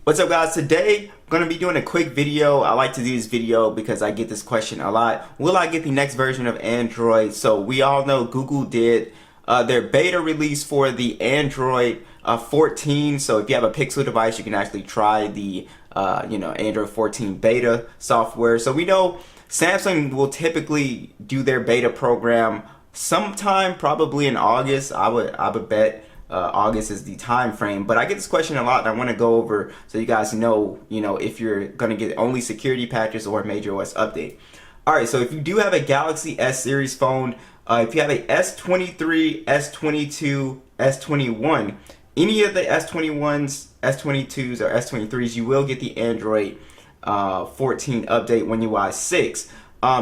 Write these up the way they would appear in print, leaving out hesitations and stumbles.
What's up guys? Today I'm going to be doing a quick video. I like to do this video because I get this question a lot. Will I get the next version of Android? So we all know Google did their beta release for the Android 14. So if you have a Pixel device, you can actually try the Android 14 beta software. So we know Samsung will typically do their beta program sometime probably in August. I would bet August is the time frame. But I get this question a lot and I want to go over so you guys know, if you're going to get only security patches or a major OS update. Alright, so if you do have a Galaxy S series phone, if you have a S23, S22, S21, any of the S21s, S22s, or S23s, you will get the Android 14 update One UI 6.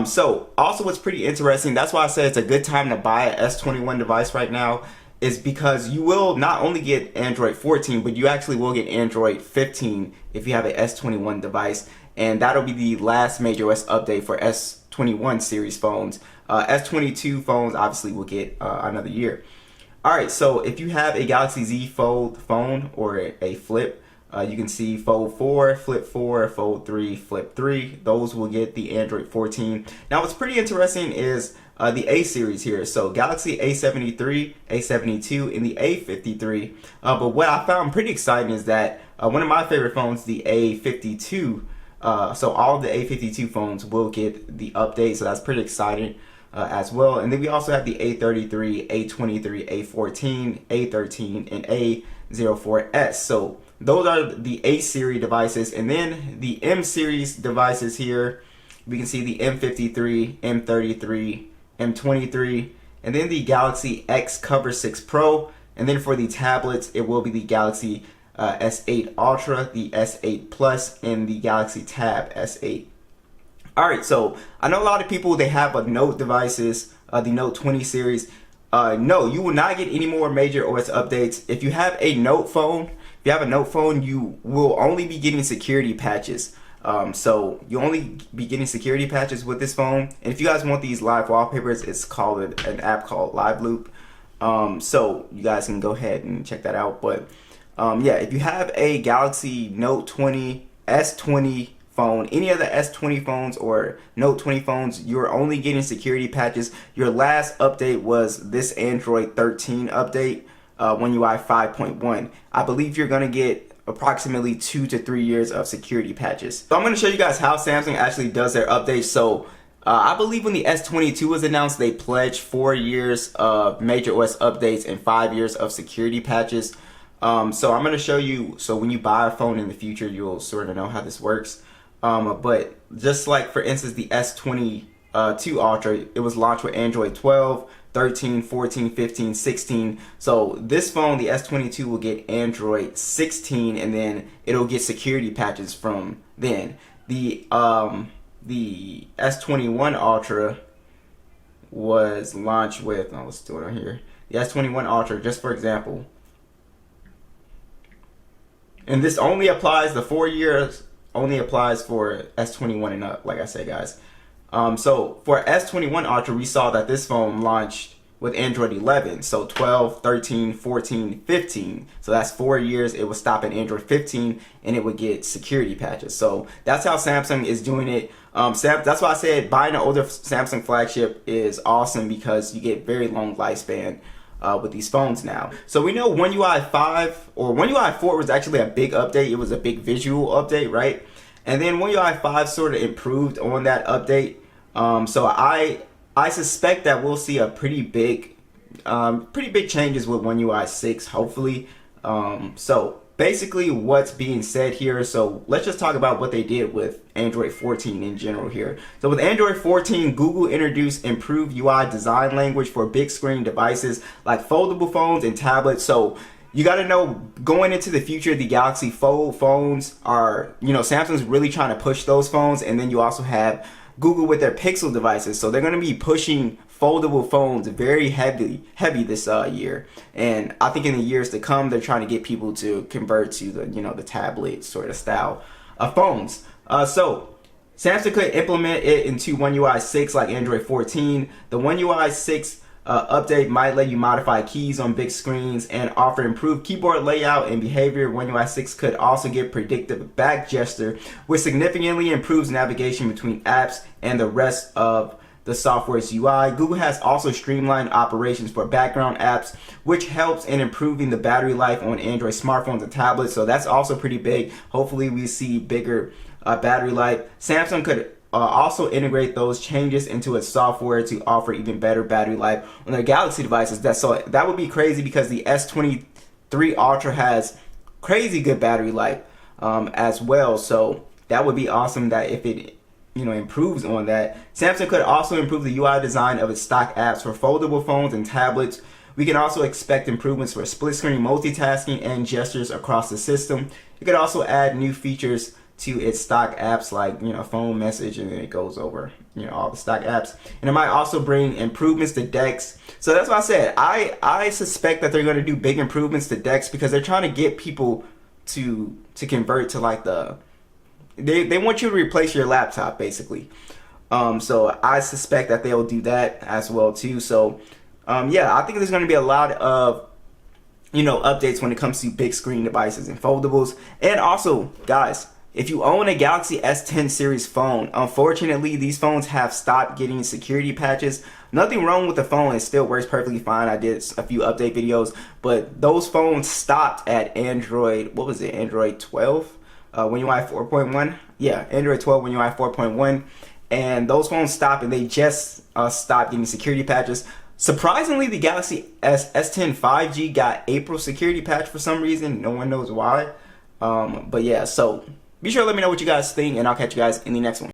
So also what's pretty interesting, that's why I said it's a good time to buy an S21 device right now, is because you will not only get Android 14, but you actually will get Android 15 if you have an S21 device, and that'll be the last major OS update for S21 series phones. S22 phones obviously will get another year. Alright, so if you have a Galaxy Z Fold phone or a Flip, you can see Fold 4, Flip 4, Fold 3, Flip 3. Those will get the Android 14. Now what's pretty interesting is the A series here. So Galaxy A73, A72, and the A53. But what I found pretty exciting is that one of my favorite phones, the A52, so all of the A52 phones will get the update. So that's pretty exciting as well. And then we also have the A33, A23, A14, A13, and A04S. So those are the A series devices. And then the M series devices here, we can see the M53, M33, M23, and then the Galaxy X Cover 6 Pro. And then for the tablets, it will be the Galaxy S8 Ultra, the S8 Plus, and the Galaxy Tab S8. Alright, so I know a lot of people, they have Note devices, the Note 20 series. No, you will not get any more major OS updates. If you have a Note phone, you will only be getting security patches. So you only be getting security patches with this phone. And if you guys want these live wallpapers, it's called an app called Live Loop. So you guys can go ahead and check that out. But yeah, if you have a Galaxy Note 20, S20 phone, any of the S20 phones or Note 20 phones, you're only getting security patches. Your last update was this Android 13 update, One UI 5.1. I believe you're going to get approximately 2 to 3 years of security patches. So I'm going to show you guys how Samsung actually does their updates. So I believe when the S22 was announced, they pledged 4 years of major OS updates and 5 years of security patches. So I'm going to show you, so when you buy a phone in the future, you'll sort of know how this works. But just like, for instance, the S22 Ultra, it was launched with Android 12, 13, 14, 15, 16. So this phone, the S22, will get Android 16, and then it'll get security patches from then. The S21 Ultra was launched with, let's do it on here. The S21 Ultra, just for example. And this only applies, the 4 years only applies for S21 and up, like I said, guys. So for S21 Ultra, we saw that this phone launched with Android 11. So 12, 13, 14, 15. So that's 4 years. It would stop at Android 15 and it would get security patches. So that's how Samsung is doing it. That's why I said buying an older Samsung flagship is awesome, because you get very long lifespan with these phones now. So we know One UI 5 or One UI 4 was actually a big update. It was a big visual update, right? And then One UI 5 sort of improved on that update. So I suspect that we'll see a pretty big changes with One UI 6, hopefully. So basically what's being said here, so let's just talk about what they did with Android 14 in general here. So with Android 14, Google introduced improved UI design language for big screen devices like foldable phones and tablets. So you got to know, going into the future, the Galaxy Fold phones are, Samsung's really trying to push those phones. And then you also have Google with their Pixel devices. So they're going to be pushing foldable phones very heavy this year. And I think in the years to come, they're trying to get people to convert to the tablet sort of style of phones. So Samsung could implement it into One UI 6 like Android 14. The One UI 6 Update might let you modify keys on big screens and offer improved keyboard layout and behavior. One UI 6 could also give predictive back gesture, which significantly improves navigation between apps and the rest of the software's UI. Google has also streamlined operations for background apps, which helps in improving the battery life on Android smartphones and tablets. So that's also pretty big. Hopefully we see bigger battery life. Samsung could also integrate those changes into its software to offer even better battery life on their Galaxy devices. That would be crazy because the S23 Ultra has crazy good battery life as well. So that would be awesome that if it improves on that. Samsung could also improve the UI design of its stock apps for foldable phones and tablets. We can also expect improvements for split screen multitasking and gestures across the system. It could also add new features to its stock apps like phone message, and then it goes over all the stock apps. And it might also bring improvements to DeX. So that's what I said. I suspect that they're going to do big improvements to DeX because they're trying to get people to convert to like they want you to replace your laptop basically. So I suspect that they'll do that as well too. So yeah, I think there's going to be a lot of updates when it comes to big screen devices and foldables. And also, guys, if you own a Galaxy S10 series phone, unfortunately these phones have stopped getting security patches. Nothing wrong with the phone, it still works perfectly fine. I did a few update videos, but those phones stopped at Android, what was it, Android 12? When UI 4.1, yeah, Android 12 when UI 4.1, and those phones stopped, and they just stopped getting security patches. Surprisingly, the Galaxy S10 5G got April security patch for some reason. No one knows why. But yeah, so be sure to let me know what you guys think, and I'll catch you guys in the next one.